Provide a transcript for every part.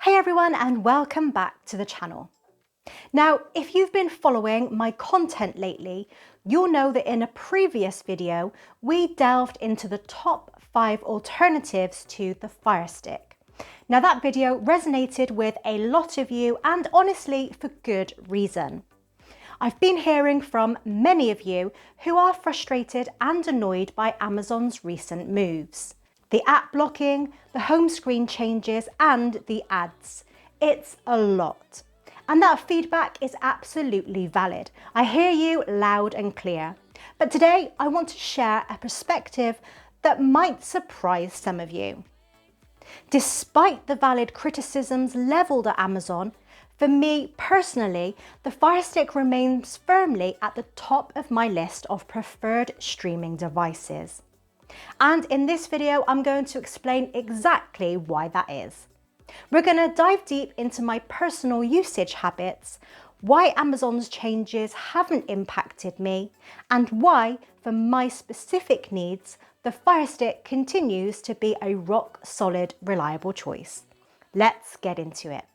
Hey everyone, and welcome back to the channel. Now, if you've been following my content lately, you'll know that in a previous video, we delved into the top 5 alternatives to the Firestick. Now that video resonated with a lot of you, and honestly for good reason. I've been hearing from many of you who are frustrated and annoyed by Amazon's recent moves. The app blocking, the home screen changes, and the ads. It's a lot. And that feedback is absolutely valid. I hear you loud and clear. But today I want to share a perspective that might surprise some of you. Despite the valid criticisms leveled at Amazon, for me personally, the Firestick remains firmly at the top of my list of preferred streaming devices. And in this video, I'm going to explain exactly why that is. We're going to dive deep into my personal usage habits, why Amazon's changes haven't impacted me, and why, for my specific needs, the Firestick continues to be a rock-solid, reliable choice. Let's get into it.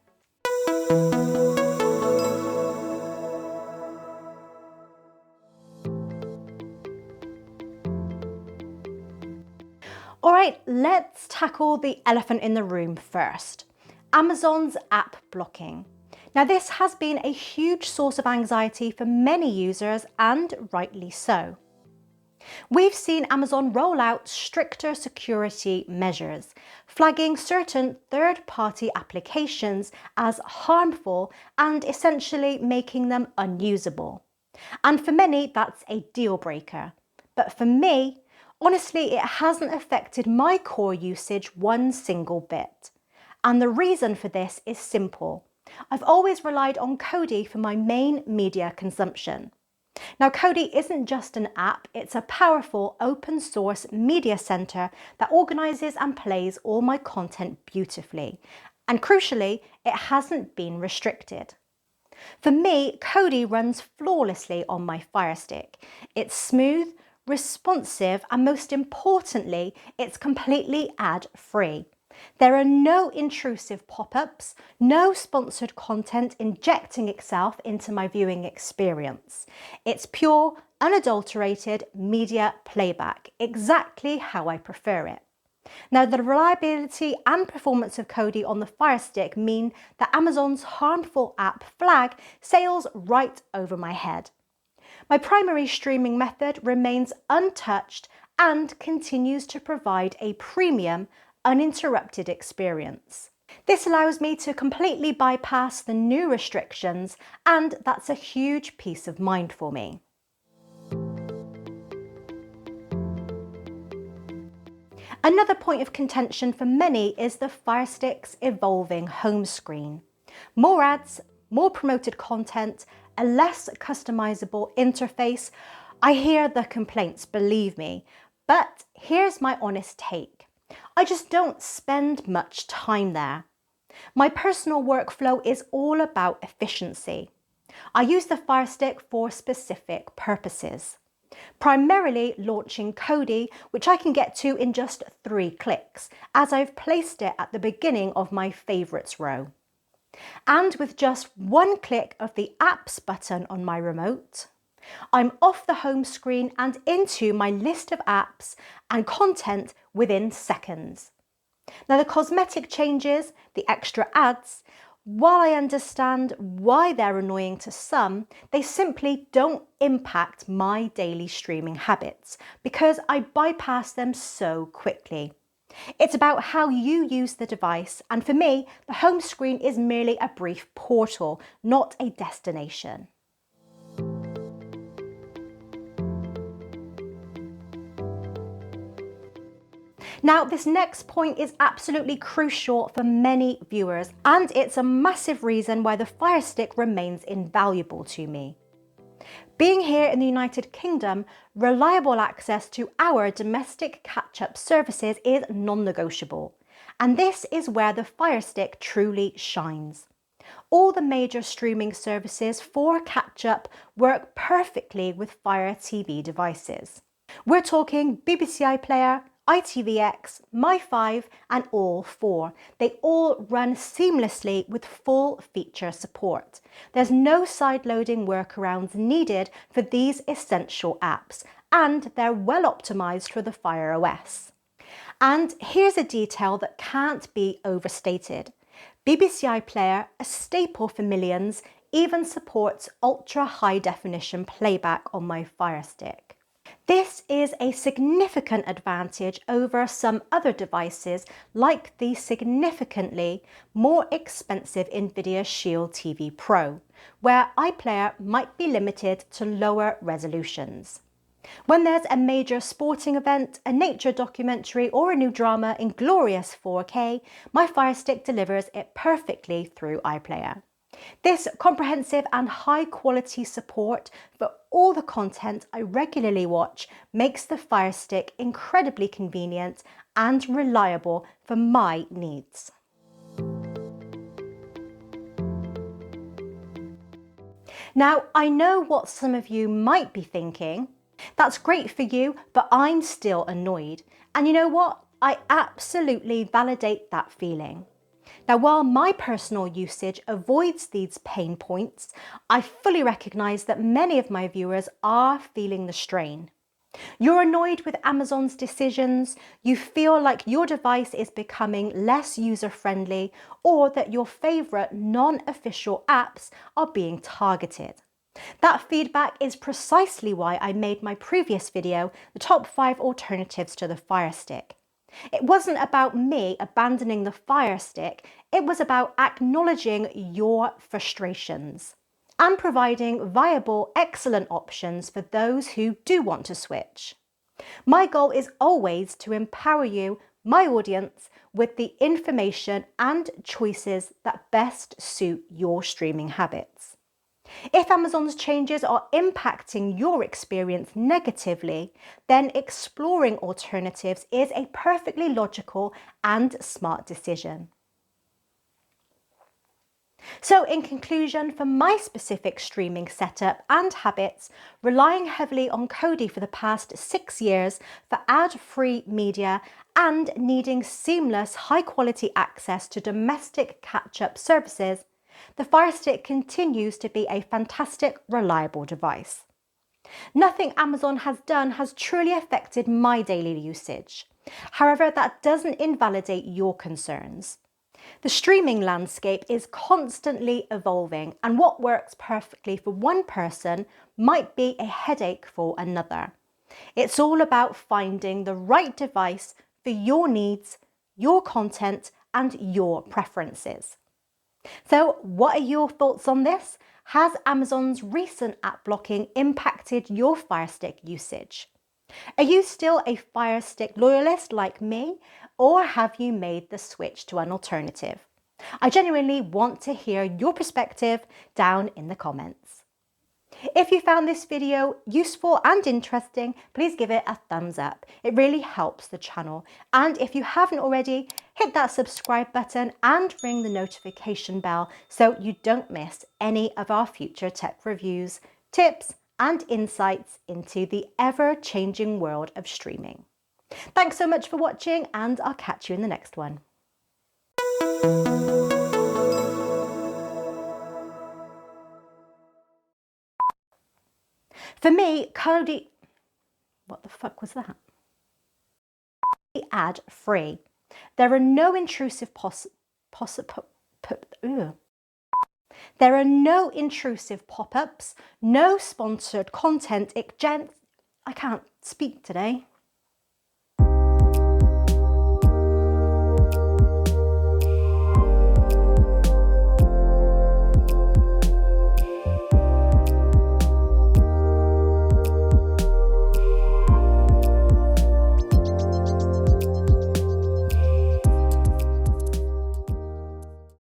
All right, let's tackle the elephant in the room first. Amazon's app blocking. Now this has been a huge source of anxiety for many users, and rightly so. We've seen Amazon roll out stricter security measures, flagging certain third-party applications as harmful and essentially making them unusable. And for many, that's a deal breaker. But for me, honestly, it hasn't affected my core usage one single bit. And the reason for this is simple. I've always relied on Kodi for my main media consumption. Now, Kodi isn't just an app, it's a powerful open source media center that organizes and plays all my content beautifully. And crucially, it hasn't been restricted. For me, Kodi runs flawlessly on my Firestick. It's smooth, responsive, and most importantly, it's completely ad-free. There are no intrusive pop-ups, no sponsored content injecting itself into my viewing experience. It's pure, unadulterated media playback, exactly how I prefer it. Now, the reliability and performance of Kodi on the Firestick mean that Amazon's harmful app flag sails right over my head. My primary streaming method remains untouched and continues to provide a premium, uninterrupted experience. This allows me to completely bypass the new restrictions, and that's a huge peace of mind for me. Another point of contention for many is the Firestick's evolving home screen. More ads, more promoted content, a less customizable interface. I hear the complaints, believe me, but here's my honest take. I just don't spend much time there. My personal workflow is all about efficiency. I use the Firestick for specific purposes. Primarily launching Kodi, which I can get to in just 3 clicks, as I've placed it at the beginning of my favorites row. And with just 1 click of the apps button on my remote, I'm off the home screen and into my list of apps and content within seconds. Now, the cosmetic changes, the extra ads, while I understand why they're annoying to some, they simply don't impact my daily streaming habits because I bypass them so quickly. It's about how you use the device, and for me, the home screen is merely a brief portal, not a destination. Now, this next point is absolutely crucial for many viewers, and it's a massive reason why the Firestick remains invaluable to me. Being here in the United Kingdom, reliable access to our domestic catch-up services is non-negotiable, and this is where the Firestick truly shines. All the major streaming services for catch-up work perfectly with Fire TV devices. We're talking BBC iPlayer, ITVX, My5 and all 4. They all run seamlessly with full feature support. There's no sideloading workarounds needed for these essential apps, and they're well optimized for the Fire OS. And here's a detail that can't be overstated. BBC iPlayer, a staple for millions, even supports ultra high definition playback on my Firestick. This is a significant advantage over some other devices like the significantly more expensive Nvidia Shield TV Pro, where iPlayer might be limited to lower resolutions. When there's a major sporting event, a nature documentary or a new drama in glorious 4K, my Firestick delivers it perfectly through iPlayer. This comprehensive and high quality support for all the content I regularly watch makes the Firestick incredibly convenient and reliable for my needs. Now, I know what some of you might be thinking. That's great for you, but I'm still annoyed. And you know what? I absolutely validate that feeling. Now, while my personal usage avoids these pain points, I fully recognise that many of my viewers are feeling the strain. You're annoyed with Amazon's decisions, you feel like your device is becoming less user-friendly, or that your favourite non-official apps are being targeted. That feedback is precisely why I made my previous video, the top 5 alternatives to the Firestick. It wasn't about me abandoning the Firestick, it was about acknowledging your frustrations and providing viable, excellent options for those who do want to switch. My goal is always to empower you, my audience, with the information and choices that best suit your streaming habits. If Amazon's changes are impacting your experience negatively, then exploring alternatives is a perfectly logical and smart decision. So in conclusion, for my specific streaming setup and habits, relying heavily on Kodi for the past 6 years for ad-free media and needing seamless high-quality access to domestic catch-up services, the Firestick continues to be a fantastic, reliable device. Nothing Amazon has done has truly affected my daily usage. However, that doesn't invalidate your concerns. The streaming landscape is constantly evolving, and what works perfectly for one person might be a headache for another. It's all about finding the right device for your needs, your content, and your preferences. So, what are your thoughts on this? Has Amazon's recent app blocking impacted your Firestick usage? Are you still a Firestick loyalist like me, or have you made the switch to an alternative? I genuinely want to hear your perspective down in the comments. If you found this video useful and interesting, please give it a thumbs up. It really helps the channel. And if you haven't already, hit that subscribe button and ring the notification bell so you don't miss any of our future tech reviews, tips, and insights into the ever-changing world of streaming. Thanks so much for watching, and I'll catch you in the next one. For me, Kodi... What the fuck was that? Ad-free. There are no intrusive There are no intrusive pop-ups, no sponsored content. I can't speak today.